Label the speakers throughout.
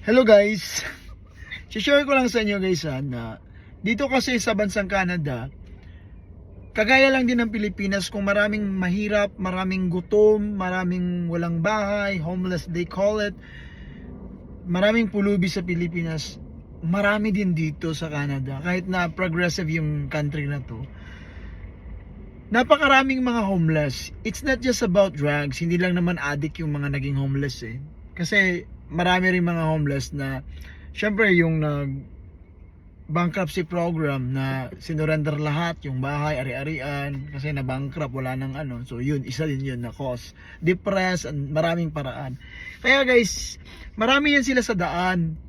Speaker 1: Hello guys! Share ko lang sa inyo guys na dito kasi sa bansang Canada, kagaya lang din ng Pilipinas, kung maraming mahirap, maraming gutom, maraming walang bahay, homeless they call it, maraming pulubi sa Pilipinas, marami din dito sa Canada. Kahit na progressive yung country na to, napakaraming mga homeless. It's not just about drugs, hindi lang naman addict yung mga naging homeless eh. Kasi marami rin mga homeless na syempre yung bankruptcy program na sinurrender lahat, yung bahay, ari-arian, kasi na bankrupt, wala nang ano. So yun, isa din yun na cause. Depressed, and maraming paraan. Kaya guys, marami yan sila sa daan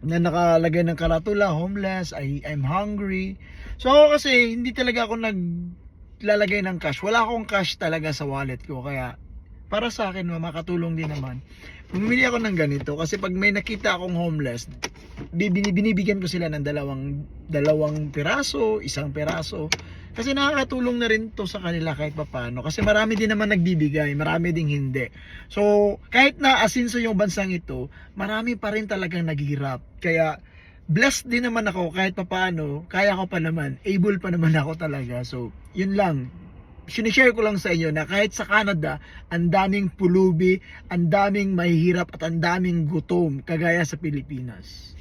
Speaker 1: na nakalagay ng karatula, homeless, I'm hungry. So ako kasi, hindi talaga ako naglalagay ng cash. Wala akong cash talaga sa wallet ko. Kaya, para sa akin, makatulong din naman. Bumili ako ng ganito kasi pag may nakita akong homeless, binibigyan ko sila ng dalawang piraso, isang piraso. Kasi nakakatulong na rin to sa kanila kahit papano. Kasi marami din naman nagbibigay, marami ding hindi. So, kahit na asinso yung bansang ito, marami pa rin talagang naghihirap. Kaya, blessed din naman ako kahit papano, kaya ko pa naman, able pa naman ako talaga. So, yun lang. Sinishare ko lang sa inyo na kahit sa Canada, ang daming pulubi, ang daming mahihirap at ang daming gutom kagaya sa Pilipinas.